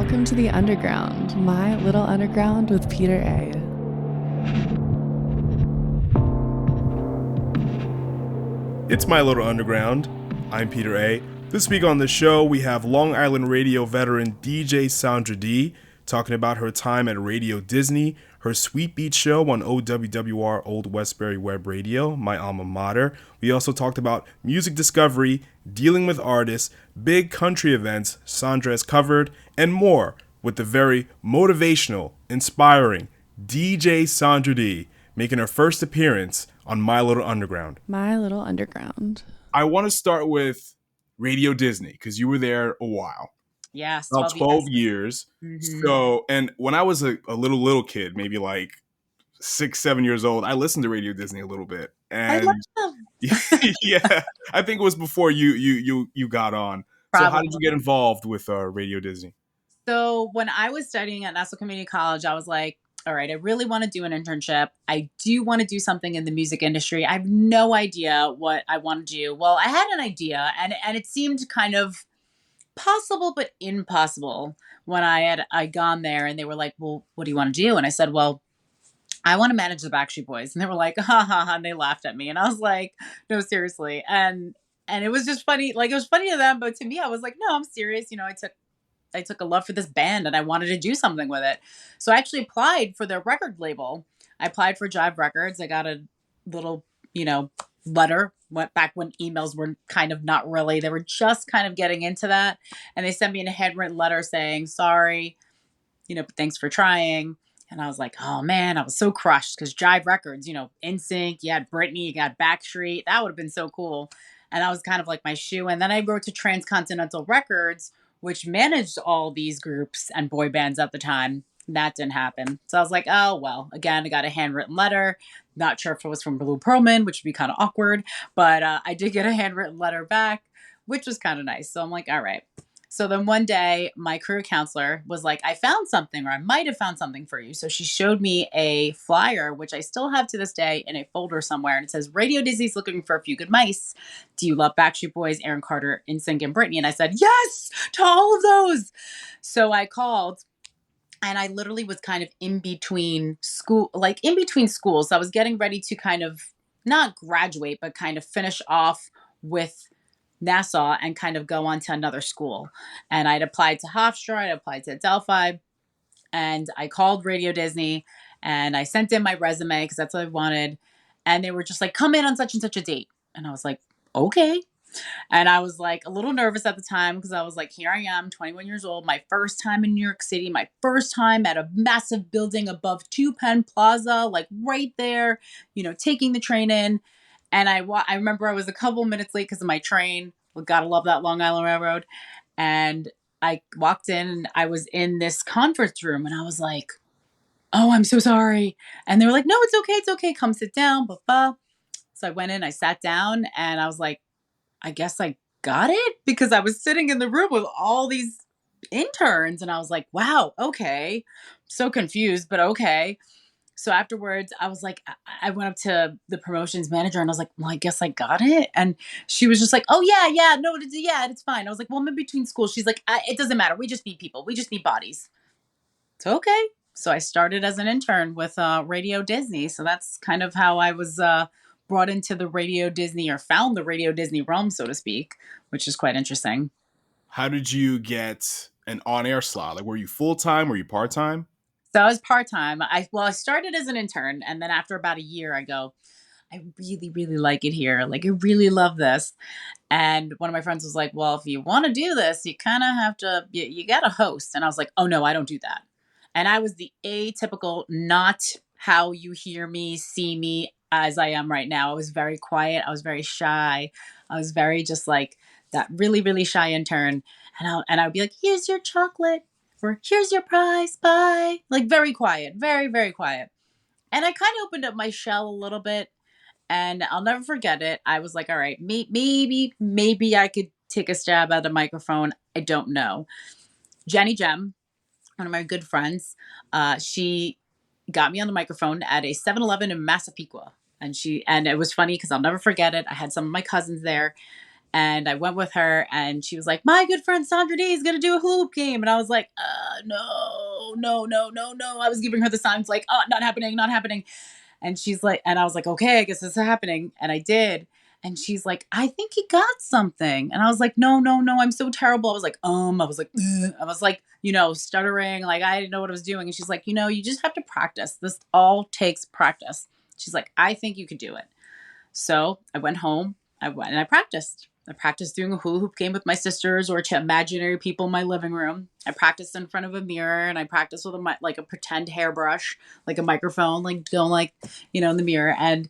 Welcome to the Underground, my little underground with Peter A. It's My Little Underground. I'm Peter A. This week on the show, we have Long Island radio veteran DJ Sandra Dee talking about her time at Radio Disney, her SweetBeatz show on OWWR Old Westbury Web Radio, my alma mater. We also talked about music discovery, dealing with artists, big country events Sandra has covered, and more with the very motivational, inspiring DJ Sandra Dee making her first appearance on My Little Underground. My Little Underground. I want to start with Radio Disney because you were there a while. Yes, about 12 years. Mm-hmm. So, and when I was a little kid, maybe like 6, 7 years old, I listened to Radio Disney a little bit. And I love them. yeah, I think it was before you got on. Probably. So how did you get involved with Radio Disney? So when I was studying at Nassau Community College, I was like, all right, I really want to do an internship. I do want to do something in the music industry. I have no idea what I want to do. Well, I had an idea and it seemed kind of possible, but impossible when I gone there and they were like, well, what do you want to do? And I said, well, I want to manage the Backstreet Boys. And they were like, ha ha ha. And they laughed at me. And I was like, no, seriously. And it was just funny. Like, it was funny to them, but to me, I was like, no, I'm serious. You know, I took a love for this band and I wanted to do something with it. So I actually applied for their record label. I applied for Jive Records. I got a little, letter. Went back when emails were kind of not really, they were just kind of getting into that. And they sent me a handwritten letter saying, sorry, but thanks for trying. And I was like, oh man, I was so crushed because Jive Records, NSYNC, you had Britney, you got Backstreet. That would have been so cool. And that was kind of like my shoe. And then I wrote to Transcontinental Records, which managed all these groups and boy bands at the time. That didn't happen. So I was like, oh, well, again, I got a handwritten letter. Not sure if it was from Blue Pearlman, which would be kind of awkward. But I did get a handwritten letter back, which was kind of nice. So I'm like, all right. So then one day, my career counselor was like, I found something, or I might have found something for you. So she showed me a flyer, which I still have to this day in a folder somewhere. And it says, Radio Disney's looking for a few good mice. Do you love Backstreet Boys, Aaron Carter, NSYNC, and Britney? And I said, yes, to all of those. So I called. And I literally was kind of in between schools. So I was getting ready to kind of not graduate, but kind of finish off with Nassau and kind of go on to another school. And I'd applied to Hofstra, I'd applied to Delphi, and I called Radio Disney and I sent in my resume because that's what I wanted. And they were just like, come in on such and such a date. And I was like, okay. And I was like a little nervous at the time because I was like, here I am, 21 years old, my first time in New York City, my first time at a massive building above 2 Penn Plaza, like right there, taking the train in. And I remember I was a couple minutes late because of my train. Well, gotta love that Long Island Railroad. And I walked in and I was in this conference room and I was like, oh, I'm so sorry. And they were like, no, it's okay. Come sit down. Blah, blah. So I went in, I sat down and I was like, I guess I got it because I was sitting in the room with all these interns and I was like, wow, okay. So confused, but okay. So afterwards I was like, I went up to the promotions manager and I was like, well, I guess I got it. And she was just like, oh yeah, no, it's fine. I was like, well, I'm in between schools. She's like, it doesn't matter. We just need people. We just need bodies. So, okay. So I started as an intern with Radio Disney. So that's kind of how I was brought into the Radio Disney or found the Radio Disney realm, so to speak, which is quite interesting. How did you get an on-air slot? Like, were you full-time? Were you part-time? So I was part-time. I started as an intern. And then after about a year, I go, I really, really like it here. Like, I really love this. And one of my friends was like, well, if you want to do this, you kind of have to, you got to host. And I was like, oh no, I don't do that. And I was the atypical, not how you hear me, see me as I am right now. I was very quiet. I was very shy. I was very just like that really, really shy intern. And I would be like, here's your chocolate, or here's your prize, bye. Like very quiet, very, very quiet. And I kind of opened up my shell a little bit and I'll never forget it. I was like, all right, maybe I could take a stab at a microphone. I don't know. Jenny Gem, one of my good friends, she got me on the microphone at a 7-Eleven in Massapequa. And it was funny because I'll never forget it. I had some of my cousins there And I went with her, and she was like, my good friend Sandra Dee is going to do a hula hoop game. And I was like, no, no, no, no, no. I was giving her the signs like, oh, not happening, not happening. And she's like, and I was like, okay, I guess this is happening. And I did. And she's like, I think he got something. And I was like, no, no, no, I'm so terrible. I was like, I was like, ugh. I was like, stuttering. Like, I didn't know what I was doing. And she's like, you just have to practice. This all takes practice. She's like, I think you could do it. So I went home. I went and I practiced. I practiced doing a hula hoop game with my sisters or to imaginary people in my living room. I practiced in front of a mirror, and I practiced with a pretend hairbrush, like a microphone, like going in the mirror. And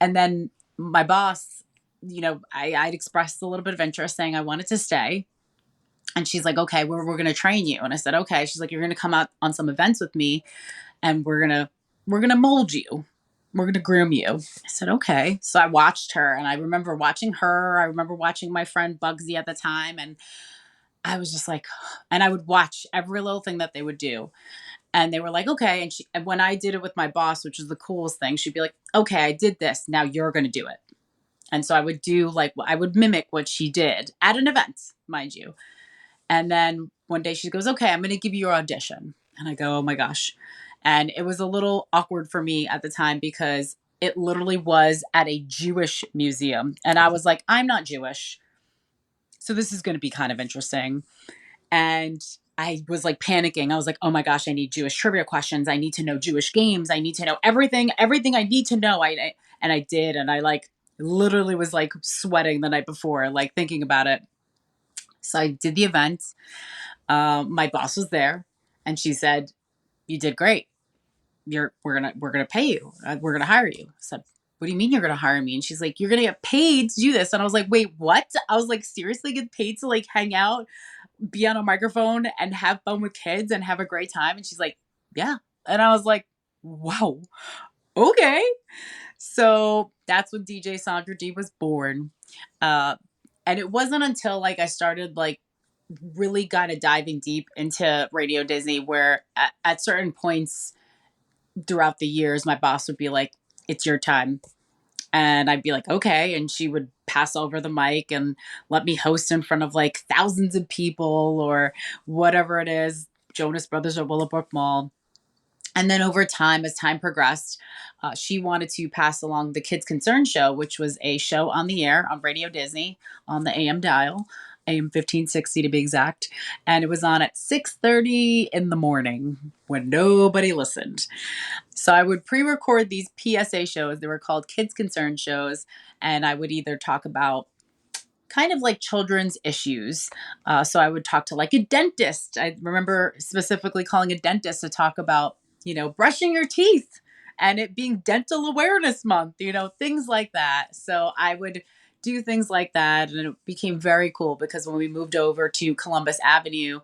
then my boss, I'd expressed a little bit of interest saying I wanted to stay. And she's like, okay, we're going to train you. And I said, okay. She's like, you're going to come out on some events with me, and we're going to mold you. We're going to groom you. I said, okay. So I watched her, and I remember watching her. I remember watching my friend Bugsy at the time. And I was just like, and I would watch every little thing that they would do. And they were like, okay. And when I did it with my boss, which is the coolest thing, she'd be like, okay, I did this. Now you're going to do it. And so I would do I would mimic what she did at an event, mind you. And then one day she goes, okay, I'm going to give you your audition. And I go, oh my gosh. And it was a little awkward for me at the time because it literally was at a Jewish museum. And I was like, I'm not Jewish, so this is going to be kind of interesting. And I was like panicking. I was like, oh my gosh, I need Jewish trivia questions. I need to know Jewish games. I need to know everything I need to know. And I did. And I literally was sweating the night before, thinking about it. So I did the event. My boss was there, and she said, you did great. We're gonna pay you. We're gonna hire you. I said, what do you mean you're gonna hire me? And she's like, you're gonna get paid to do this. And I was like, wait, what? I was like, seriously, get paid to hang out, be on a microphone, and have fun with kids and have a great time? And she's like, yeah. And I was like, wow, okay. So that's when DJ Sandra Dee was born. And it wasn't until I started really kind of diving deep into Radio Disney where at certain points throughout the years, my boss would be like, it's your time. And I'd be like, okay. And she would pass over the mic and let me host in front of thousands of people or whatever it is, Jonas Brothers or Willowbrook Mall. And then over time, as time progressed, she wanted to pass along the Kids Concern Show, which was a show on the air on Radio Disney on the AM dial, AM 1560 to be exact. And it was on at 6:30 in the morning when nobody listened. So I would pre-record these PSA shows. They were called Kids Concern Shows. And I would either talk about kind of children's issues. So I would talk to a dentist. I remember specifically calling a dentist to talk about, brushing your teeth and it being Dental Awareness Month, things like that. So I would do things like that. And it became very cool because when we moved over to Columbus Avenue,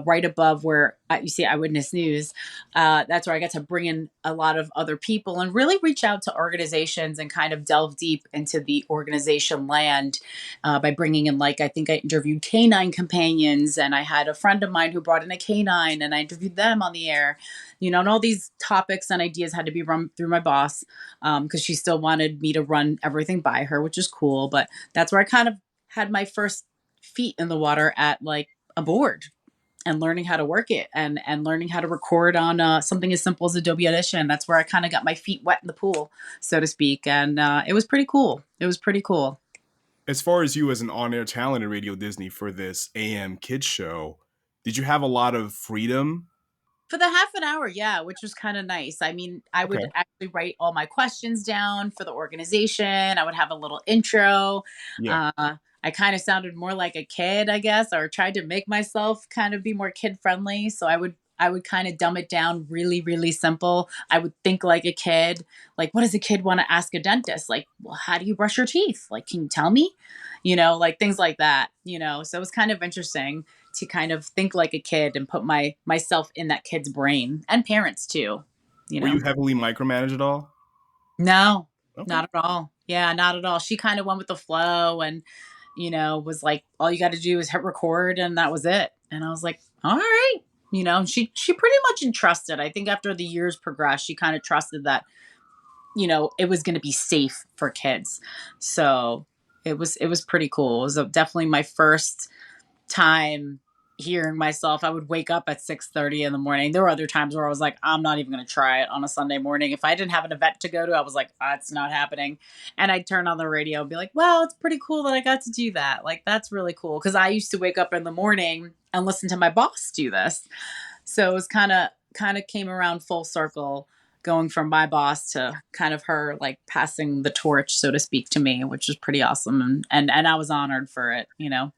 right above where you see Eyewitness News, that's where I got to bring in a lot of other people and really reach out to organizations and kind of delve deep into the organization land by bringing in, I think I interviewed canine companions, and I had a friend of mine who brought in a canine and I interviewed them on the air. And all these topics and ideas had to be run through my boss because she still wanted me to run everything by her, which is cool. But that's where I kind of had my first feet in the water at a board and learning how to work it and learning how to record on something as simple as Adobe Audition. That's where I kind of got my feet wet in the pool, so to speak. And it was pretty cool. It was pretty cool. As far as you as an on-air talent at Radio Disney for this AM kids show, did you have a lot of freedom? For the half an hour, yeah, which was kind of nice. I mean, I would actually write all my questions down for the organization. I would have a little intro. Yeah. I kind of sounded more like a kid, I guess, or tried to make myself kind of be more kid friendly. So I would kind of dumb it down really, really simple. I would think like a kid. What does a kid want to ask a dentist? Well, how do you brush your teeth? Can you tell me? Things like that, So it was kind of interesting to kind of think like a kid and put myself in that kid's brain, and parents too. Were you heavily micromanaged at all? No, not at all. Yeah, not at all. She kind of went with the flow and, was like, all you got to do is hit record and that was it. And I was like, all right. She pretty much entrusted. I think after the years progressed, she kind of trusted that, it was going to be safe for kids. So it was pretty cool. It was definitely my first time hearing myself. I would wake up at 6:30 in the morning. There were other times where I was like, I'm not even going to try it on a Sunday morning. If I didn't have an event to go to, I was like, it's not happening. And I'd turn on the radio and be like, well, it's pretty cool that I got to do that. Like, that's really cool. Cause I used to wake up in the morning and listen to my boss do this. So it was kind of came around full circle, going from my boss to kind of her like passing the torch, so to speak, to me, which was pretty awesome. And I was honored for it, you know?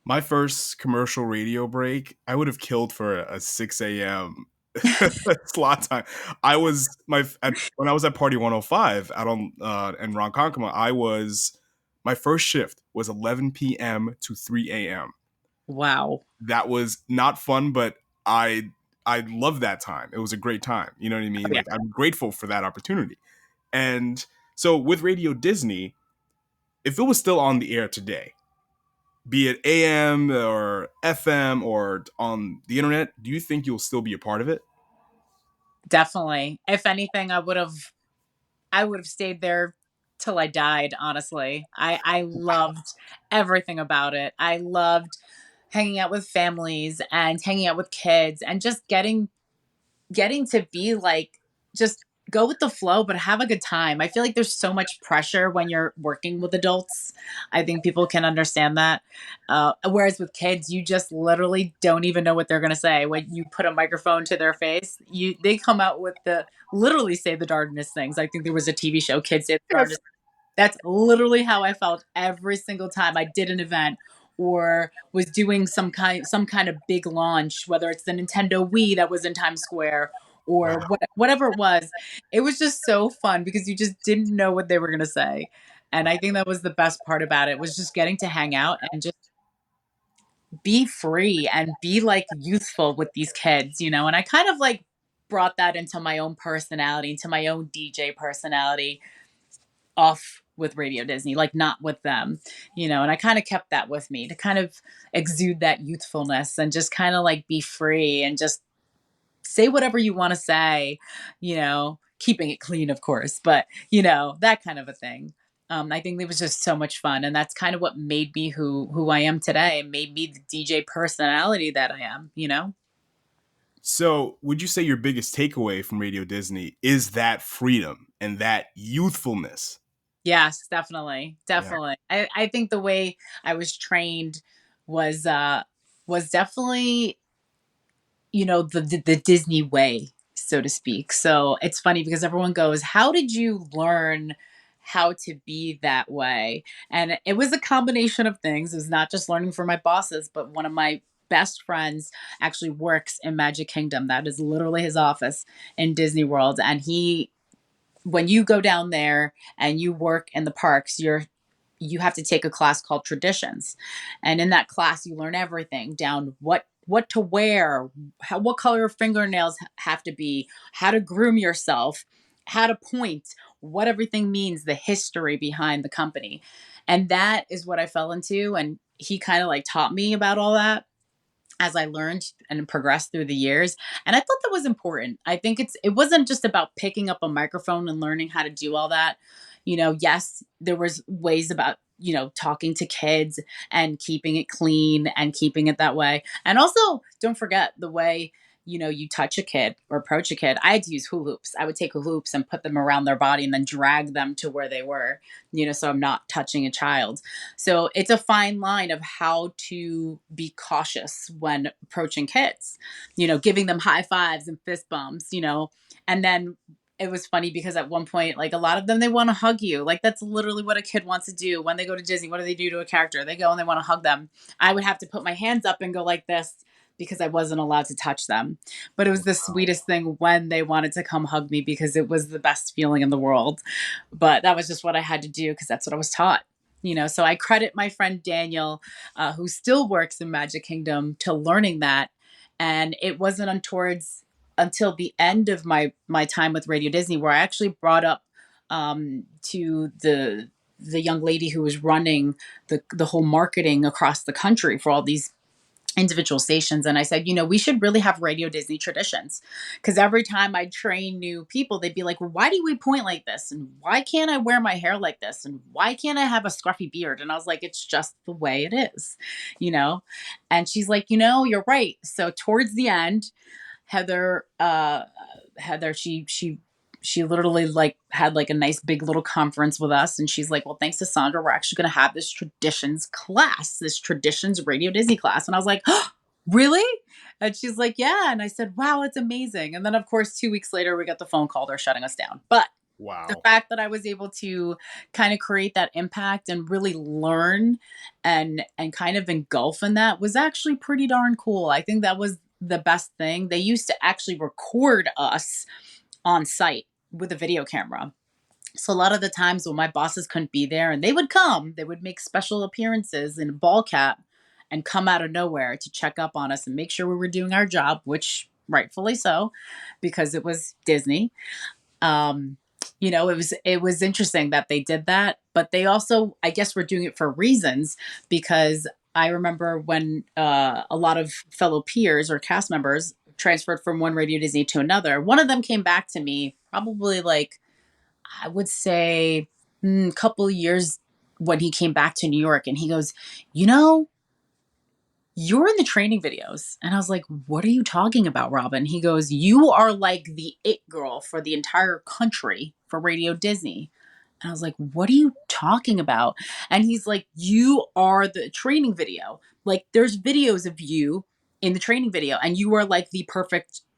My first commercial radio break, I would have killed for a 6 a.m. slot time. When I was at Party 105 out on in Ronkonkoma, my first shift was 11 p.m. to 3 a.m. Wow. That was not fun, but I loved that time. It was a great time. You know what I mean? Yeah. Like, I'm grateful for that opportunity. And so with Radio Disney, if it was still on the air today, be it AM or FM or on the internet, do you think you'll still be a part of it? Definitely. If anything, I would have stayed there till I died, honestly. I loved everything about it. I loved hanging out with families and hanging out with kids and just getting to be like, just go with the flow, but have a good time. I feel like there's so much pressure when you're working with adults. I think people can understand that. Whereas with kids, you just literally don't even know what they're going to say. When you put a microphone to their face, they come out with literally say the darndest things. I think there was a TV show, Kids Say the Darndest. That's literally how I felt every single time I did an event or was doing some kind of big launch, whether it's the Nintendo Wii that was in Times Square or Wow. whatever it was. It was just so fun because you just didn't know what they were going to say. And I think that was the best part about it, was just getting to hang out and just be free and be like youthful with these kids, you know? And I kind of like brought that into my own personality, into my own DJ personality, off with Radio Disney, like not with them, you know, and I kind of kept that with me to kind of exude that youthfulness and just kind of like be free and just say whatever you want to say, you know, keeping it clean, of course, but you know, that kind of a thing. I think it was just so much fun. And that's kind of what made me who I am today, and made me the DJ personality that I am, you know? So would you say your biggest takeaway from Radio Disney is that freedom and that youthfulness? Yes, definitely. Yeah. Definitely. I think the way I was trained was was definitely, you know, the Disney way, so to speak. So it's funny because everyone goes, "How did you learn how to be that way?" And it was a combination of things. It was not just learning from my bosses, but one of my best friends actually works in Magic Kingdom. That is literally his office in Disney World. And when you go down there and you work in the parks, you have to take a class called Traditions. And in that class you learn everything down what to wear, what color your fingernails have to be, how to groom yourself, how to point, what everything means, the history behind the company. And that is what I fell into, and he kind of like taught me about all that as I learned and progressed through the years. And I thought that was important. I think it wasn't just about picking up a microphone and learning how to do all that. You know, yes, there was ways about, you know, talking to kids and keeping it clean and keeping it that way. And also, don't forget the way, you know, you touch a kid or approach a kid. I had to use hula hoops. I would take hula hoops and put them around their body and then drag them to where they were, you know, so I'm not touching a child. So it's a fine line of how to be cautious when approaching kids, you know, giving them high fives and fist bumps, you know. And then it was funny because at one point, like a lot of them, they want to hug you. Like that's literally what a kid wants to do when they go to Disney. What do they do to a character? They go and they want to hug them. I would have to put my hands up and go like this because I wasn't allowed to touch them. But it was the sweetest thing when they wanted to come hug me because it was the best feeling in the world. But that was just what I had to do because that's what I was taught. You know, so I credit my friend Daniel, who still works in Magic Kingdom, to learning that. And it wasn't until the end of my time with Radio Disney where I actually brought up to the young lady who was running the whole marketing across the country for all these individual stations. And I said, we should really have Radio Disney traditions. Because every time I train new people, they'd be like, well, why do we point like this? And why can't I wear my hair like this? And why can't I have a scruffy beard? And I was like, it's just the way it is, you know? And she's like, you're right. So towards the end, Heather, she literally like had like a nice big little conference with us, and she's like, well, thanks to Sandra, we're actually going to have this traditions Radio Disney class. And I was like, oh, really? And she's like, yeah. And I said, wow, it's amazing. And then of course 2 weeks later we got the phone call, they're shutting us down. But Wow. the fact that I was able to kind of create that impact and really learn and kind of engulf in that was actually pretty darn cool. I think that was the best thing. They used to actually record us on site with a video camera. So a lot of the times when my bosses couldn't be there and they would make special appearances in a ball cap and come out of nowhere to check up on us and make sure we were doing our job, which rightfully so, because it was Disney. It was interesting that they did that, but they also, I guess, were doing it for reasons, because I remember when a lot of fellow peers or cast members transferred from one Radio Disney to another. One of them came back to me probably like, I would say a couple of years when he came back to New York, and he goes, you're in the training videos. And I was like, what are you talking about, Robin? He goes, you are like the it girl for the entire country for Radio Disney. And I was like, what are you talking about? And he's like, you are the training video. Like, there's videos of you in the training video, and you are like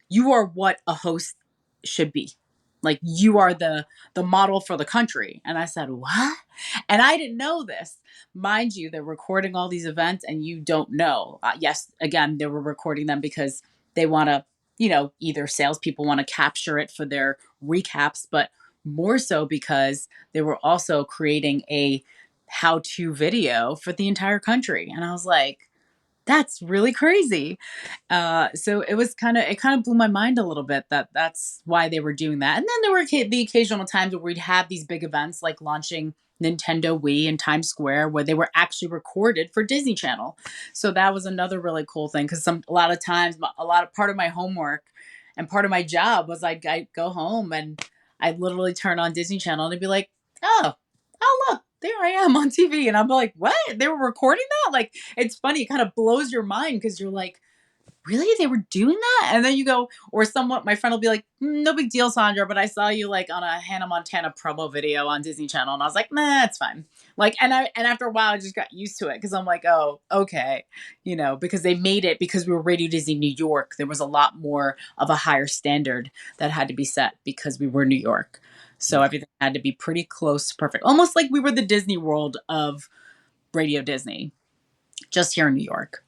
you are what a host should be. Like, you are the model for the country. And I said, what? And I didn't know this. Mind you, they're recording all these events and you don't know. Yes, again, they were recording them because they want to, either salespeople want to capture it for their recaps, but more so because they were also creating a how-to video for the entire country. And I was like, that's really crazy. So it kind of blew my mind a little bit that's why they were doing that. And then there were the occasional times where we'd have these big events like launching Nintendo Wii in Times Square, where they were actually recorded for Disney Channel. So that was another really cool thing, because a lot of times, part of my homework and part of my job was I'd go home and I'd literally turn on Disney Channel and it'd be like, oh look, there I am on TV. And I'm like, what? They were recording that? Like, it's funny. It kind of blows your mind, because you're like, really? They were doing that? And then you go, or my friend will be like, no big deal, Sandra, but I saw you like on a Hannah Montana promo video on Disney Channel. And I was like, nah, it's fine. Like, and after a while, I just got used to it, because I'm like, oh, okay. Because they made it, because we were Radio Disney New York. There was a lot more of a higher standard that had to be set because we were New York. So everything had to be pretty close to perfect. Almost like we were the Disney World of Radio Disney, just here in New York.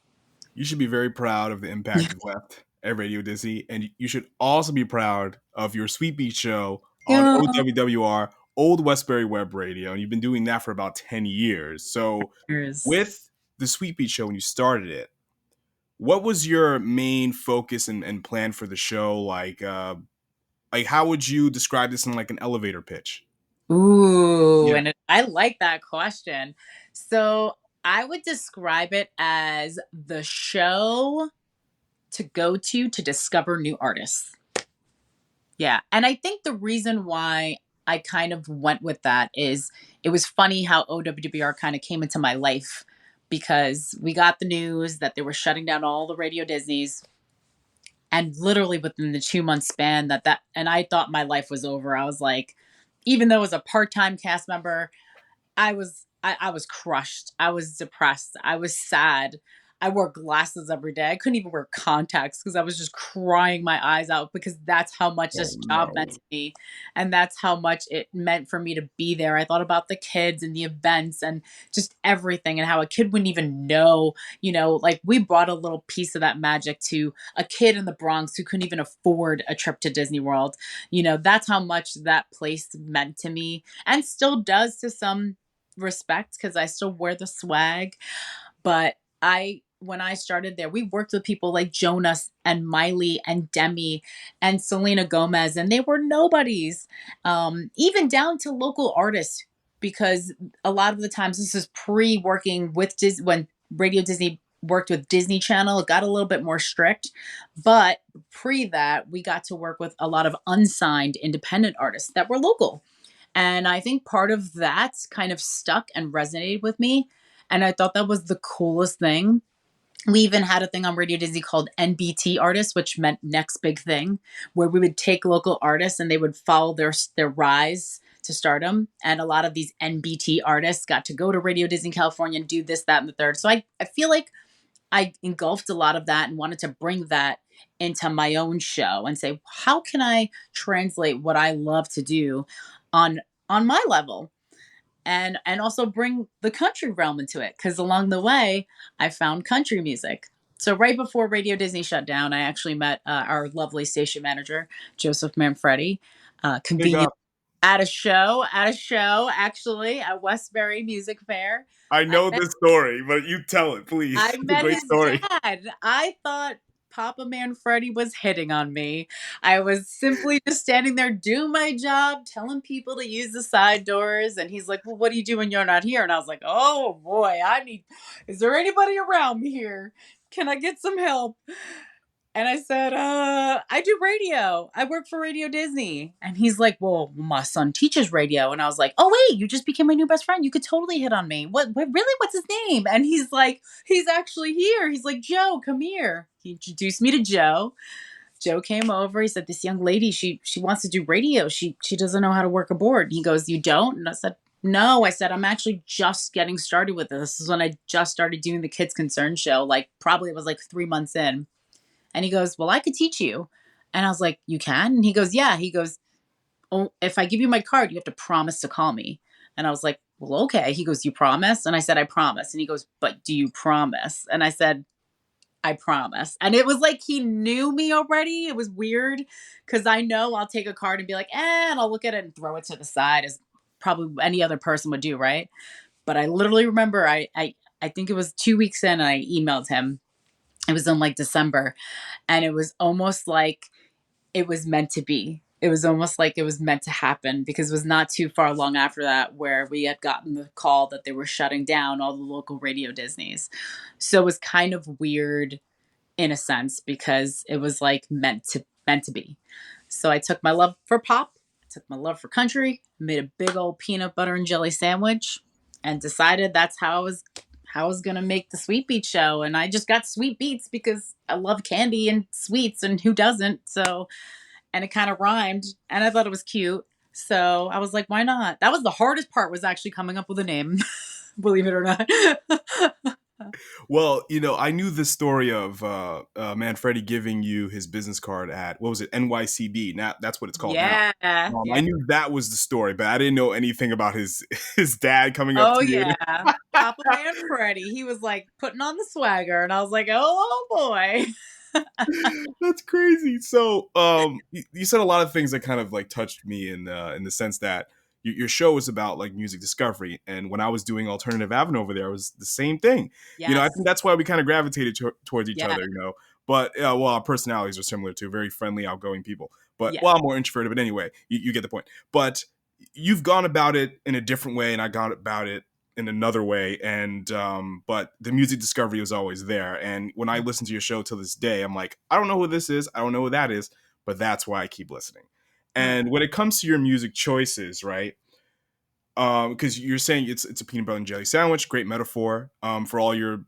You should be very proud of the impact you've left at Radio Disney. And you should also be proud of your SweetBeatz show on OWWR, Old Westbury Web Radio. And you've been doing that for about 10 years. So with the SweetBeatz show, when you started it, what was your main focus and plan for the show? Like how would you describe this in like an elevator pitch? Ooh, yeah. And I like that question. So I would describe it as the show to go to discover new artists. Yeah. And I think the reason why I kind of went with that is it was funny how OWWR kind of came into my life, because we got the news that they were shutting down all the Radio Disneys. And literally within the 2-month span and I thought my life was over. I was like, even though I was a part-time cast member, I was crushed. I was depressed. I was sad. I wore glasses every day. I couldn't even wear contacts because I was just crying my eyes out, because that's how much this job meant to me. And that's how much it meant for me to be there. I thought about the kids and the events and just everything, and how a kid wouldn't even know, like we brought a little piece of that magic to a kid in the Bronx who couldn't even afford a trip to Disney World. That's how much that place meant to me, and still does to some respect, because I still wear the swag. But when I started there, we worked with people like Jonas and Miley and Demi and Selena Gomez, and they were nobodies, even down to local artists, because a lot of the times this is pre-working with Disney, when Radio Disney worked with Disney Channel. It got a little bit more strict, but pre that, we got to work with a lot of unsigned independent artists that were local. And I think part of that kind of stuck and resonated with me. And I thought that was the coolest thing. We even had a thing on Radio Disney called NBT artists, which meant next big thing, where we would take local artists and they would follow their rise to stardom. And a lot of these NBT artists got to go to Radio Disney California and do this, that, and the third. So I feel like I engulfed a lot of that and wanted to bring that into my own show and say, how can I translate what I love to do on my level? And also bring the country realm into it, because along the way I found country music. So right before Radio Disney shut down, I actually met our lovely station manager Joseph Manfredi, Big convenient up. at a show actually at Westbury Music Fair. I know this story, but you tell it, please. I It's a met great his story. dad. I thought Papa Manfredi was hitting on me. I was simply just standing there doing my job, telling people to use the side doors. And he's like, well, what do you do when you're not here? And I was like, oh boy, is there anybody around me here? Can I get some help? And I said, I do radio. I work for Radio Disney. And he's like, well, my son teaches radio. And I was like, oh, wait, you just became my new best friend. You could totally hit on me. What really? What's his name? And he's like, he's actually here. He's like, Joe, come here. He introduced me to Joe. Joe came over. He said, this young lady, she wants to do radio. She doesn't know how to work a board. He goes, you don't? And I said, no. I said, I'm actually just getting started with this. This is when I just started doing the Kids Concern show. Probably it was 3 months in. And he goes, well, I could teach you. And I was like, you can? And he goes, yeah. He goes, oh, if I give you my card, you have to promise to call me. And I was like, well, okay. He goes, you promise? And I said, I promise. And he goes, but do you promise? And I said, I promise. And it was like he knew me already. It was weird because I know I'll take a card and be like, and I'll look at it and throw it to the side as probably any other person would do, right? But I literally remember I think it was 2 weeks in and I emailed him. It was in December. And it was almost like it was meant to be. It was almost like it was meant to happen, because it was not too far long after that where we had gotten the call that they were shutting down all the local Radio Disneys. So it was kind of weird in a sense, because it was meant to be. So I took my love for pop, took my love for country, made a big old peanut butter and jelly sandwich, and decided that's how I was going to make the SweetBeatz show. And I just got SweetBeatz because I love candy and sweets, and who doesn't? So, and it kind of rhymed, and I thought it was cute. So I was like, why not? That was the hardest part, was actually coming up with a name, believe it or not. Well, I knew the story of Manfredi giving you his business card at, what was it, NYCB. Now that's what it's called now. Yeah. I knew that was the story, but I didn't know anything about his dad coming up Oh to you. yeah. Papa Manfredi. He was putting on the swagger, and I was like, oh boy. That's crazy. So, you said a lot of things that kind of touched me in the sense that your show is about music discovery, and when I was doing Alternative Avenue over there, it was the same thing. Yes. I think that's why we kind of gravitated towards each Yeah. other. But well, our personalities are similar too. Very friendly, outgoing people. But Yeah. well, I'm more introverted. But anyway, you get the point. But you've gone about it in a different way, and I gone about it in another way. And but the music discovery was always there. And when I listen to your show till this day, I'm like, I don't know who this is, I don't know who that is, but that's why I keep listening. And when it comes to your music choices, right? Because you're saying it's a peanut butter and jelly sandwich, great metaphor. For all your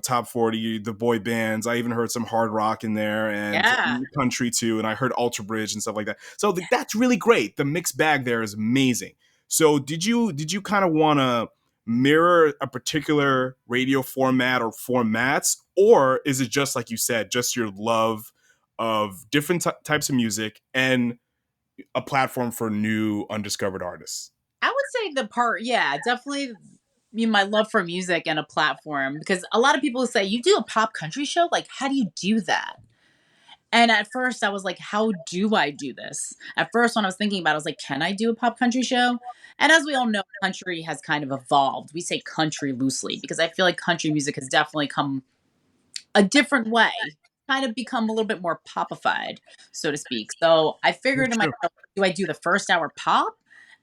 top 40, the boy bands. I even heard some hard rock in there, and country too. And I heard Ultra Bridge and stuff like that. So that's really great. The mixed bag there is amazing. So did you kind of want to mirror a particular radio format or formats, or is it just like you said, just your love of different types of music and a platform for new undiscovered artists? I would say definitely my love for music and a platform, because a lot of people say, you do a pop country show? How do you do that? And at first I was like, how do I do this? At first, when I was thinking about it, I was like, can I do a pop country show? And as we all know, country has kind of evolved. We say country loosely because I feel like country music has definitely come a different way, kind of become a little bit more popified, so to speak. So I figured to myself, do I do the first hour pop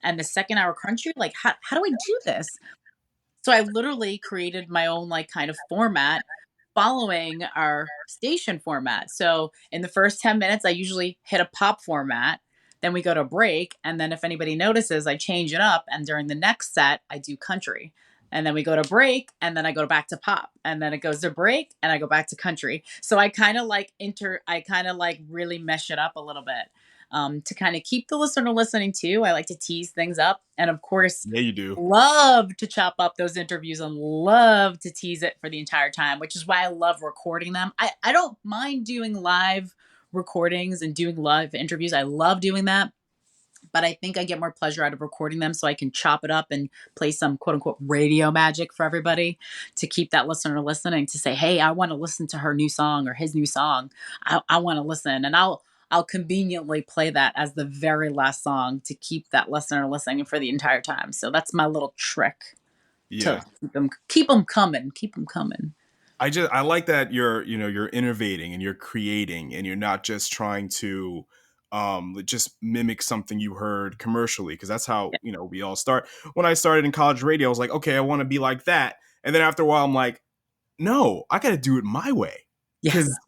and the second hour country? How do I do this? So I literally created my own kind of format following our station format. So in the first 10 minutes, I usually hit a pop format. Then we go to break. And then if anybody notices, I change it up. And during the next set, I do country. And then we go to break and then I go back to pop. And then it goes to break and I go back to country. So I kind of like really mesh it up a little bit. To kind of keep the listener listening too. I like to tease things up. And of course, Yeah, you do. love to chop up those interviews and love to tease it for the entire time, which is why I love recording them. I don't mind doing live recordings and doing live interviews. I love doing that. But I think I get more pleasure out of recording them so I can chop it up and play some quote unquote radio magic for everybody to keep that listener listening, to say, hey, I want to listen to her new song or his new song. I want to listen. And I'll conveniently play that as the very last song to keep that listener listening for the entire time. So that's my little trick to keep them coming. Keep them coming. I like that you're innovating and you're creating and you're not just trying to just mimic something you heard commercially, because that's how we all start. When I started in college radio, I was like, okay, I want to be like that, and then after a while, I'm like, no, I got to do it my way. Because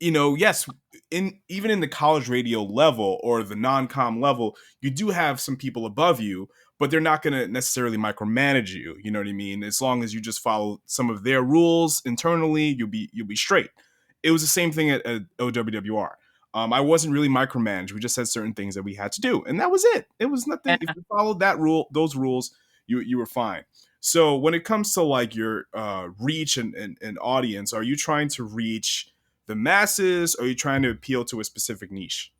yes, even in the college radio level or the non-com level, you do have some people above you, but they're not going to necessarily micromanage you. You know what I mean? As long as you just follow some of their rules internally, you'll be straight. It was the same thing at OWWR. I wasn't really micromanaged. We just had certain things that we had to do, and that was it. It was nothing. If you followed those rules, you were fine. So when it comes to like your reach and audience, are you trying to reach the masses, or are you trying to appeal to a specific niche?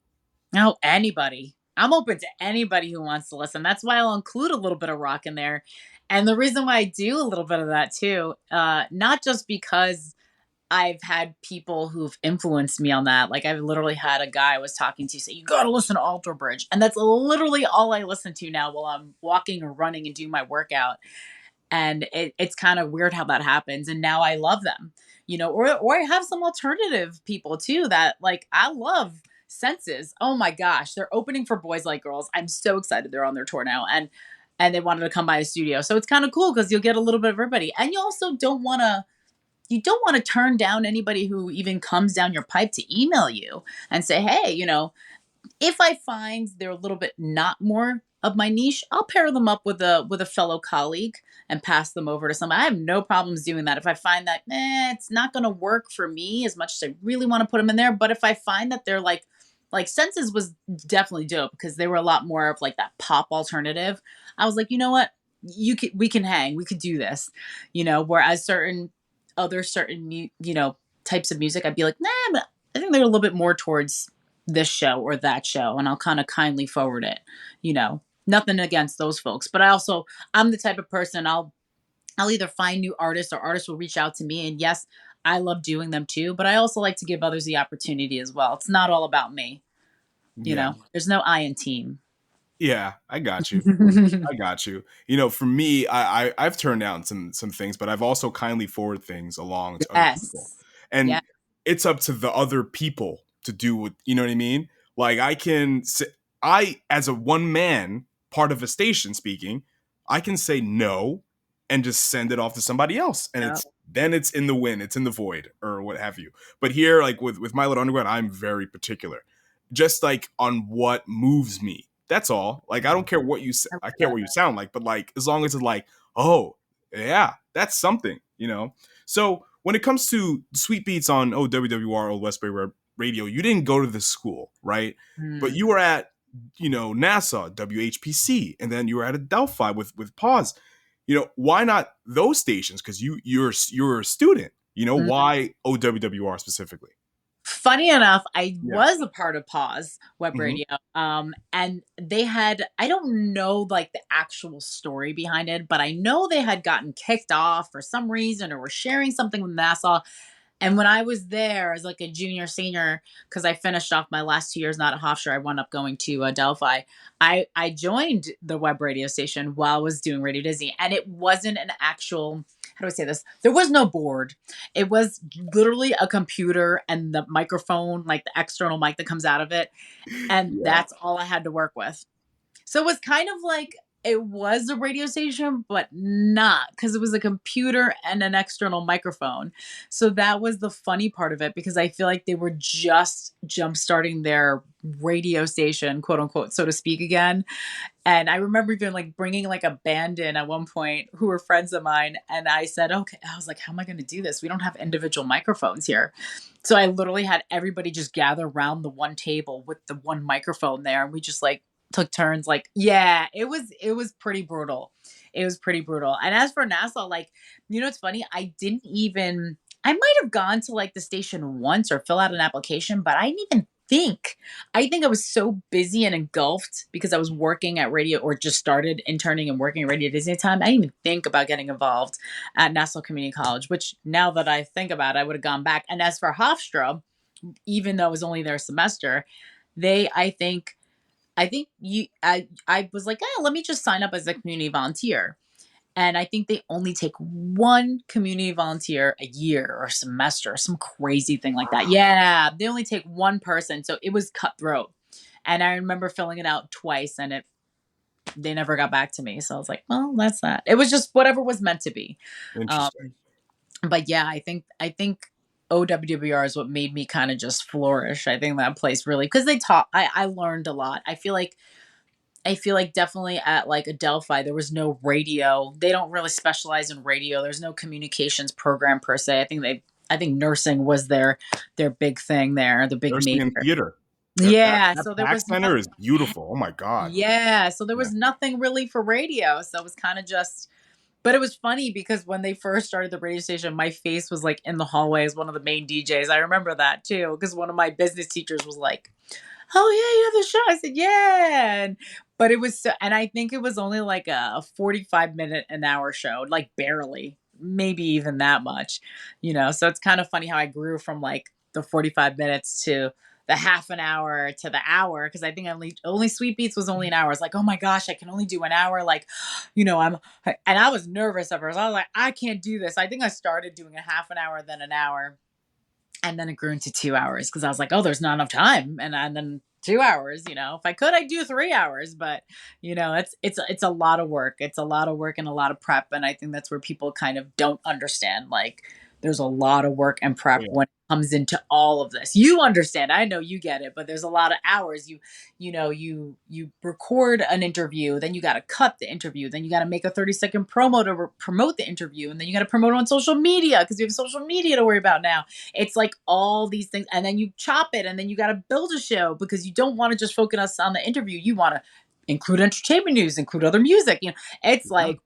No, anybody. I'm open to anybody who wants to listen. That's why I'll include a little bit of rock in there. And the reason why I do a little bit of that too, not just because I've had people who've influenced me on that. Like I've literally had a guy I was talking to say, you got to listen to Alter Bridge. And that's literally all I listen to now while I'm walking or running and doing my workout. And it's kind of weird how that happens. And now I love them, or I have some alternative people too that like, I love Senses. Oh my gosh. They're opening for Boys Like Girls. I'm so excited. They're on their tour now. And they wanted to come by the studio. So it's kind of cool because you'll get a little bit of everybody. And you also don't want to turn down anybody who even comes down your pipe to email you and say, hey, if I find they're a little bit not more of my niche, I'll pair them up with a fellow colleague and pass them over to somebody. I have no problems doing that. If I find that it's not going to work for me as much as I really want to put them in there, but if I find that they're like Senses was definitely dope because they were a lot more of like that pop alternative. I was like, you know what, we can hang, we could do this, whereas certain types of music, I'd be like, nah, but I think they're a little bit more towards this show or that show. And I'll kind of kindly forward it, nothing against those folks. But I'm the type of person I'll either find new artists or artists will reach out to me. And yes, I love doing them too, but I also like to give others the opportunity as well. It's not all about me. There's no I in team. Yeah, I got you. I got you. For me, I've turned down some things, but I've also kindly forwarded things along to other people. And it's up to the other people to do what, you know what I mean? Like as a one man part of a station speaking, I can say no and just send it off to somebody else. And it's in the wind, it's in the void or what have you. But here, like with My Little Underground, I'm very particular, just like on what moves me. That's all. Like, I don't care what I care what you sound like, but like, as long as it's like, oh yeah, that's something, So when it comes to SweetBeatz on OWWR, Old Westbury Web Radio, you didn't go to the school, right? But you were at, NASA, WHPC, and then you were at Adelphi with Pause. Why not those stations? Because you're a student. Why OWWR specifically? Funny enough, I was a part of Pause Web Radio. And they had, I don't know like the actual story behind it, but I know they had gotten kicked off for some reason or were sharing something with NASA. And when I was there as like a junior, senior, because I finished off my last 2 years not at Hofstra, I wound up going to Delphi. I joined the web radio station while I was doing Radio Disney. And it wasn't an actual, how do I say this? There was no board. It was literally a computer and the microphone, like the external mic that comes out of it. And that's all I had to work with. So it was kind of like It was a radio station, but not because it was a computer and an external microphone. So that was the funny part of it because I feel like they were just jump starting their radio station, quote unquote, so to speak, again. And I remember even like bringing like a band in at one point who were friends of mine. And I said, okay, I was like, how am I going to do this? We don't have individual microphones here. So I literally had everybody just gather around the one table with the one microphone there. And we just like took turns. Like, yeah, it was pretty brutal. It was pretty brutal. And as for Nassau, like, it's funny. I might have gone to like the station once or fill out an application, but I didn't even think. I think I was so busy and engulfed because I was working at radio or just started interning and working at Radio Disney at the time. I didn't even think about getting involved at Nassau Community College, which now that I think about it, I would have gone back. And as for Hofstra, even though I was only there a semester, I was like, let me just sign up as a community volunteer. And I think they only take one community volunteer a year or a semester, some crazy thing like that. Yeah, they only take one person. So it was cutthroat. And I remember filling it out twice and they never got back to me. So I was like, well, that's that. It was just whatever was meant to be. Interesting. But yeah, I think OWWR is what made me kind of just flourish. I think that place really, because I learned a lot. I feel like definitely at like Adelphi, there was no radio. They don't really specialize in radio. There's no communications program per se. I think nursing was their big thing there, the big Nursing major. and theater. Yeah. That So there was center is beautiful. Oh my God. Yeah. So there was nothing really for radio. So it was kind of just, but it was funny because when they first started the radio station, my face was like in the hallway as one of the main DJs. I remember that too, because one of my business teachers was like, oh yeah, you have the show. I said, yeah. But it was and I think it was only like a 45-minute an hour show, like barely, maybe even that much, so it's kind of funny how I grew from like the 45 minutes to the half an hour to the hour. Cause I think only SweetBeatz was only an hour. It's like, oh my gosh, I can only do an hour. Like, and I was nervous at first. I was like, I can't do this. I think I started doing a half an hour, then an hour. And then it grew into 2 hours because I was like, oh, there's not enough time. And then 2 hours, if I could, I'd do 3 hours, but it's a lot of work. It's a lot of work and a lot of prep. And I think that's where people kind of don't understand. Like there's a lot of work and prep when it comes into all of this. You understand. I know you get it, but there's a lot of hours. You record an interview, then you got to cut the interview, then you got to make a 30-second promo to promote the interview, and then you got to promote it on social media because we have social media to worry about now. It's like all these things, and then you chop it, and then you got to build a show because you don't want to just focus on the interview. You want to include entertainment news, include other music. It's like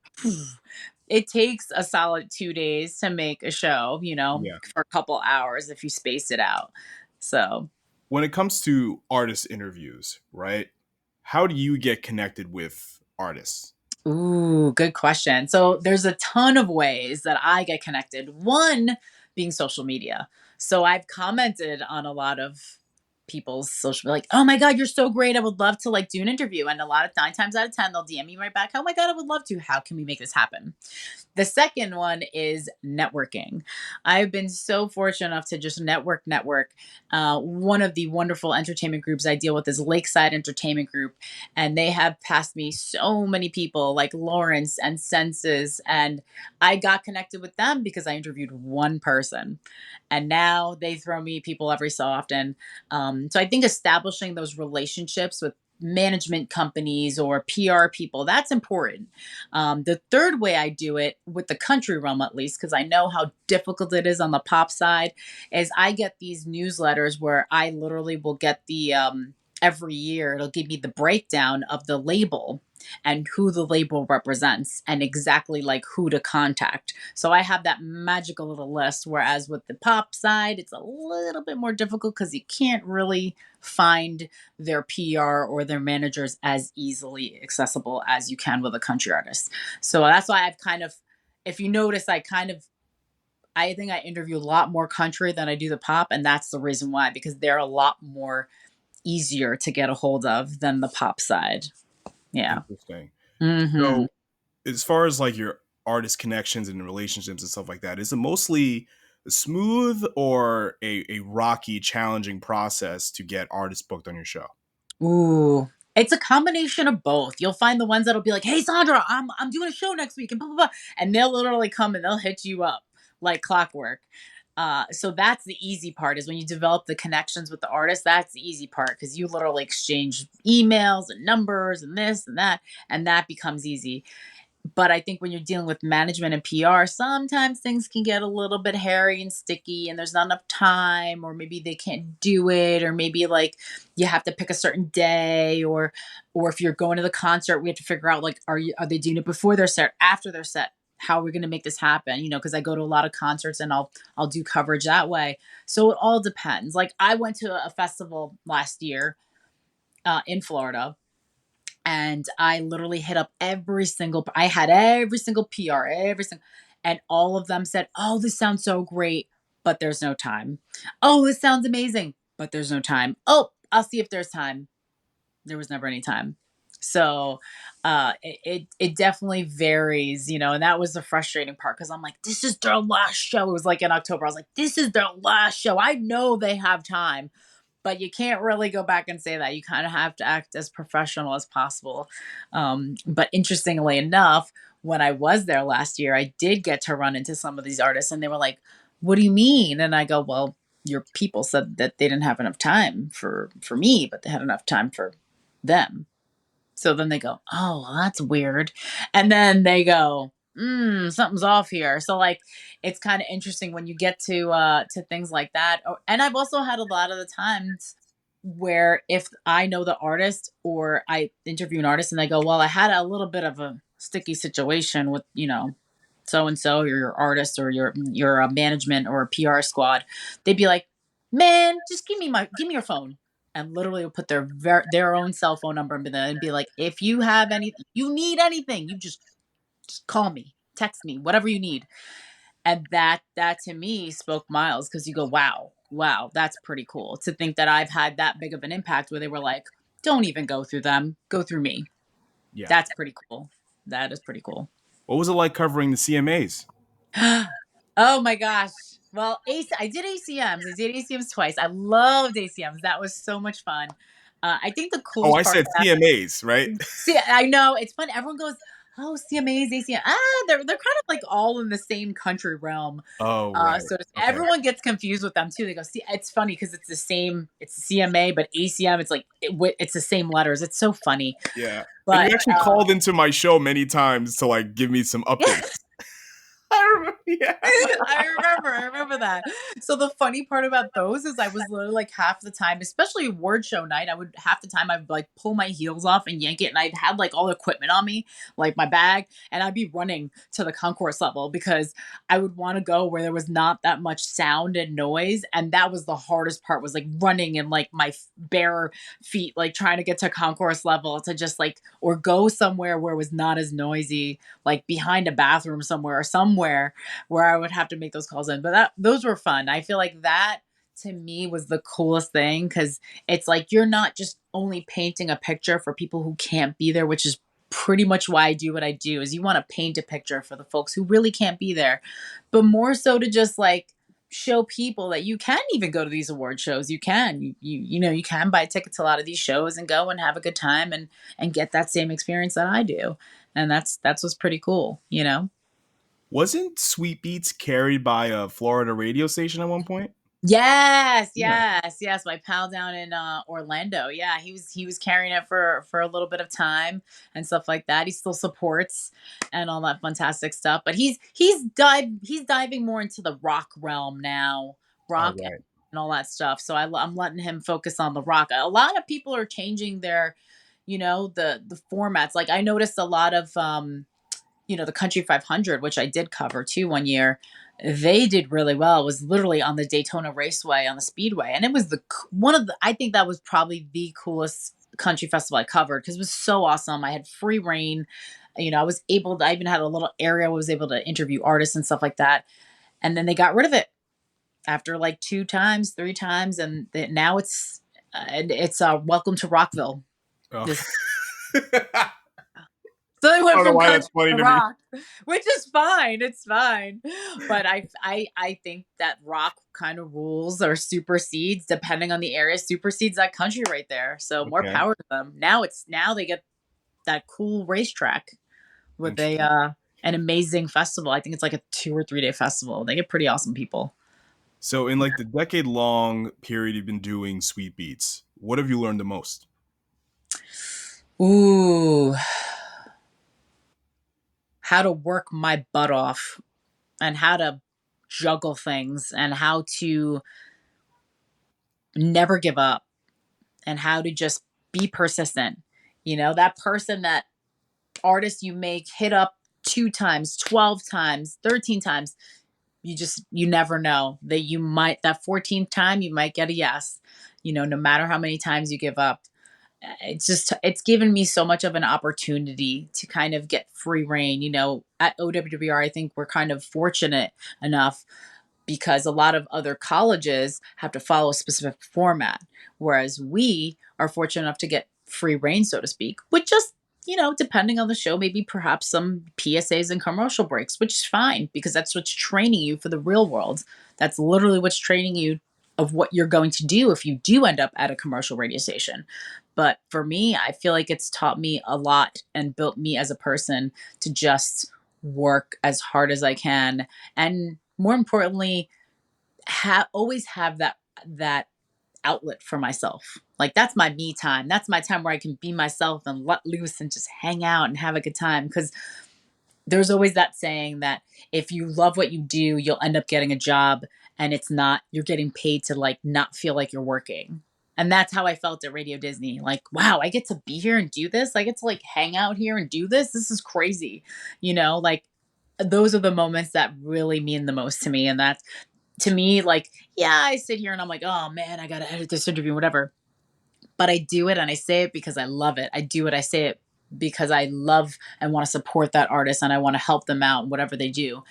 it takes a solid 2 days to make a show, for a couple hours if you space it out. So when it comes to artist interviews, right? How do you get connected with artists? Ooh, good question. So there's a ton of ways that I get connected. One being social media. So I've commented on a lot of people's social, like, oh my God, you're so great. I would love to like do an interview. And a lot of 9 times out of 10, they'll DM me right back. Oh my God, I would love to. How can we make this happen? The second one is networking. I've been so fortunate enough to just network. One of the wonderful entertainment groups I deal with is Lakeside Entertainment Group. And they have passed me so many people like Lawrence and Senses. And I got connected with them because I interviewed one person. And now they throw me people every so often. So I think establishing those relationships with management companies or PR people, that's important. The third way I do it with the country realm, at least, because I know how difficult it is on the pop side, is I get these newsletters where I literally will get the every year, it'll give me the breakdown of the label and who the label represents and exactly like who to contact. So I have that magical little list. Whereas with the pop side, it's a little bit more difficult because you can't really find their PR or their managers as easily accessible as you can with a country artist. So that's why I've kind of, if you notice, I think I interview a lot more country than I do the pop. And that's the reason why, because they're a lot more easier to get a hold of than the pop side. Yeah. Interesting. Mm-hmm. So as far as like your artist connections and relationships and stuff like that, is it mostly smooth or a rocky, challenging process to get artists booked on your show? Ooh, It's a combination of both. You'll find the ones that'll be like, "Hey Sandra, I'm doing a show next week," and blah blah blah, and they'll literally come and they'll hit you up like clockwork. So that's the easy part is when you develop the connections with the artist. That's the easy part because you literally exchange emails and numbers and this and that becomes easy. But I think when you're dealing with management and PR, sometimes things can get a little bit hairy and sticky, and there's not enough time, or maybe they can't do it, or maybe like you have to pick a certain day, or if you're going to the concert, we have to figure out like are they doing it before their set, after their set? How are we going to make this happen? You know, because I go to a lot of concerts and I'll do coverage that way. So it all depends. Like I went to a festival last year in Florida and I literally hit up I had every single PR, and all of them said, "Oh, this sounds so great, but there's no time. Oh, this sounds amazing, but there's no time. Oh, I'll see if there's time." There was never any time. So it definitely varies, you know, and that was the frustrating part because I'm like, this is their last show. It was like in October. I was like, this is their last show. I know they have time, but you can't really go back and say that. You kind of have to act as professional as possible. But interestingly enough, when I was there last year, I did get to run into some of these artists and they were like, "What do you mean?" And I go, "Well, your people said that they didn't have enough time for me, but they had enough time for them." So then they go, "Oh, well, that's weird." And then they go, something's off here. So like it's kind of interesting when you get to things like that. Oh, and I've also had a lot of the times where if I know the artist or I interview an artist and they go, "Well, I had a little bit of a sticky situation with, you know, so and so, your artist or your management or PR squad," they'd be like, "Man, just give me your phone," and literally would put their own cell phone number in there and be like, "If you have anything, you need anything, you just call me, text me, whatever you need." And that to me spoke miles because you go, wow, that's pretty cool to think that I've had that big of an impact where they were like, "Don't even go through them, go through me." Yeah. That's pretty cool. That is pretty cool. What was it like covering the CMAs? Oh my gosh. Well, I did ACMs. I did ACMs twice. I loved ACMs. That was so much fun. I think the Oh, coolest I part said about CMAs, right? See, I know it's fun. Everyone goes, "Oh, CMAs, ACM." They're kind of like all in the same country realm. Oh, right. Okay. Everyone gets confused with them too. They go, "See, it's funny because it's the same. It's CMA, but ACM. It's like it's the same letters. It's so funny." Yeah. And But you actually called into my show many times to like give me some updates. I remember. Yeah. I remember that. So the funny part about those is I was literally like half the time, especially award show night, I would half the time I'd like pull my heels off and yank it, and I'd had like all the equipment on me, like my bag, and I'd be running to the concourse level because I would want to go where there was not that much sound and noise, and that was the hardest part was like running in like my bare feet, like trying to get to concourse level to just like or go somewhere where it was not as noisy, like behind a bathroom somewhere or somewhere where I would have to make those calls in. But those were fun. I feel like that to me was the coolest thing because it's like you're not just only painting a picture for people who can't be there, which is pretty much why I do what I do is you want to paint a picture for the folks who really can't be there, but more so to just like show people that you can even go to these award shows. You can, you know, you can buy tickets to a lot of these shows and go and have a good time and get that same experience that I do. And that's what's pretty cool, you know? Wasn't SweetBeatz carried by a Florida radio station at one point? Yes, Yeah. yes. My pal down in Orlando. Yeah, he was carrying it for a little bit of time and stuff like that. He still supports and all that fantastic stuff. But he's diving more into the rock realm now, Oh, rock right. and all that stuff. So I'm letting him focus on the rock. A lot of people are changing their, you know, the formats. Like I noticed a lot of you know, the Country 500, which I did cover too one year, they did really well. It was literally on the Daytona Raceway on the Speedway. And it was I think that was probably the coolest country festival I covered because it was so awesome. I had free reign. You know, I even had a little area where I was able to interview artists and stuff like that. And then they got rid of it after like 2 times, 3 times. And now it's Welcome to Rockville. Oh. This So they I went don't know from why country that's funny to to me. rock, which is fine. It's fine. But I think that rock kind of rules or supersedes, depending on the area, supersedes that country right there. So more Okay. power to them. Now they get that cool racetrack with Interesting. an amazing festival. I think it's like a 2 or 3 day festival. They get pretty awesome people. So in like the decade-long period you've been doing SweetBeatz, what have you learned the most? Ooh, how to work my butt off and how to juggle things and how to never give up and how to just be persistent. That person, that artist you make hit up 2 times, 12 times, 13 times. You never know that that 14th time, you might get a yes, no matter how many times you give up. It's given me so much of an opportunity to kind of get free reign. At OWWR, I think we're kind of fortunate enough because a lot of other colleges have to follow a specific format, whereas we are fortunate enough to get free reign, so to speak, with just, depending on the show, maybe perhaps some PSAs and commercial breaks, which is fine because that's what's training you for the real world. That's literally what's training you of what you're going to do if you do end up at a commercial radio station. But for me, I feel like it's taught me a lot and built me as a person to just work as hard as I can, and more importantly, always have that outlet for myself. Like that's my me time. That's my time where I can be myself and let loose and just hang out and have a good time. Because there's always that saying that if you love what you do, you'll end up getting a job, and you're getting paid to like not feel like you're working. And that's how I felt at Radio Disney. Like, wow, I get to be here and do this. I get to like hang out here and do this. This is crazy. Like those are the moments that really mean the most to me. And that's, to me, like, yeah, I sit here and I'm like, oh man, I gotta edit this interview, whatever. But I do it and I say it because I love it. I do it, I say it because I love and want to support that artist and I want to help them out in whatever they do.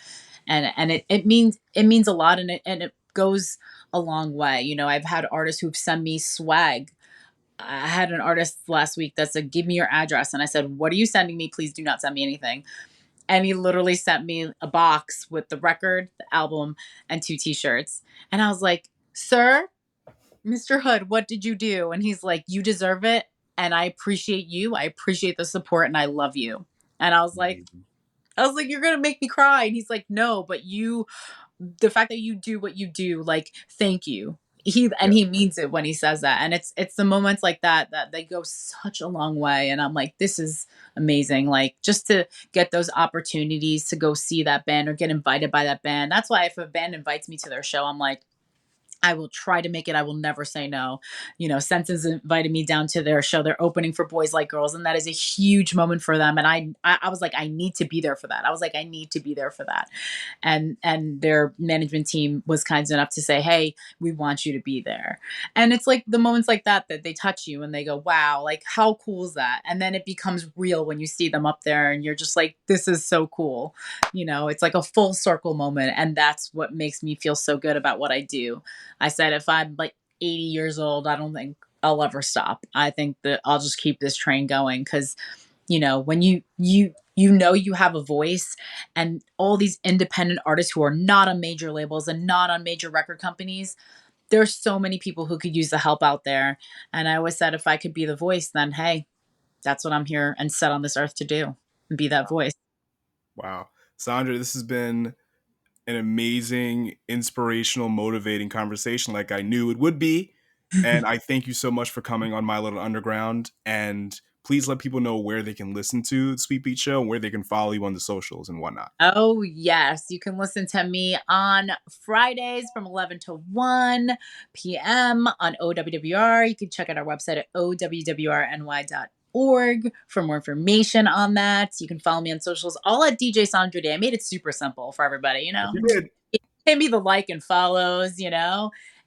And it means a lot, and it goes a long way. I've had artists who've sent me swag. I had an artist last week that said, give me your address. And I said, what are you sending me? Please do not send me anything. And he literally sent me a box with the record, the album, and 2 t-shirts. And I was like, sir, Mr. Hood, what did you do? And he's like, you deserve it. And I appreciate you. I appreciate the support and I love you. And I was like, you're going to make me cry. And he's like, no, but the fact that you do what you do, like, thank you. He means it when he says that. And it's the moments like that they go such a long way. And I'm like, this is amazing. Like, just to get those opportunities to go see that band or get invited by that band. That's why if a band invites me to their show, I'm like, I will try to make it. I will never say no. Senses invited me down to their show. They're opening for Boys Like Girls, and that is a huge moment for them. And I was like, I need to be there for that. And their management team was kind enough to say, hey, we want you to be there. And it's like the moments like that they touch you and they go, wow, like how cool is that? And then it becomes real when you see them up there and you're just like, this is so cool. It's like a full circle moment. And that's what makes me feel so good about what I do. I said, if I'm like 80 years old, I don't think I'll ever stop. I think that I'll just keep this train going because, when you have a voice, and all these independent artists who are not on major labels and not on major record companies, there's so many people who could use the help out there. And I always said, if I could be the voice, then hey, that's what I'm here and set on this earth to do, and be that voice. Wow. Sandra, this has been an amazing, inspirational, motivating conversation like I knew it would be. And I thank you so much for coming on My Little Underground. And please let people know where they can listen to the SweetBeatz Show and where they can follow you on the socials and whatnot. Oh, yes. You can listen to me on Fridays from 11 to 1 p.m. on OWWR. You can check out our website at OWWRNY.org for more information on that. You can follow me on socials, all at DJ Sandra Dee. I made it super simple for everybody, You did. Hit me the like and follows,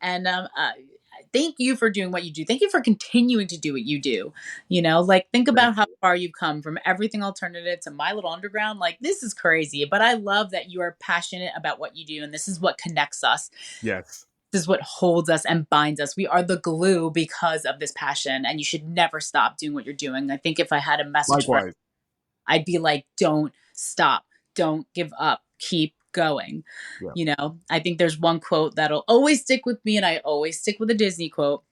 and thank you for doing what you do. Thank you for continuing to do what you do. Like, think about how far you've come from everything alternative to My Little Underground. Like, this is crazy, but I love that you are passionate about what you do. And this is what connects us. Yes. This is what holds us and binds us. We are the glue because of this passion, and you should never stop doing what you're doing. I think if I had a message Likewise. I'd be like, don't stop, don't give up, keep going. Yeah. You know, I think there's one quote that'll always stick with me, and I always stick with a Disney quote,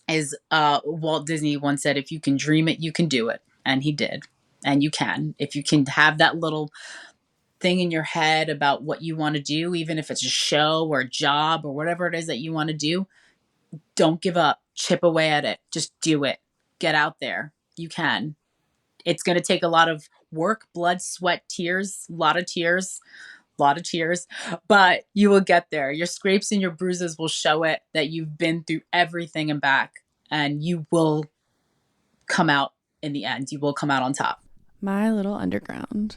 is Walt Disney once said, if you can dream it, you can do it. And he did. And you can. If you can have that little thing in your head about what you want to do, even if it's a show or a job or whatever it is that you want to do, don't give up. Chip away at it. Just do it. Get out there. You can. It's going to take a lot of work, blood, sweat, tears, a lot of tears, but you will get there. Your scrapes and your bruises will show it that you've been through everything and back, and you will come out in the end. You will come out on top. My little underground.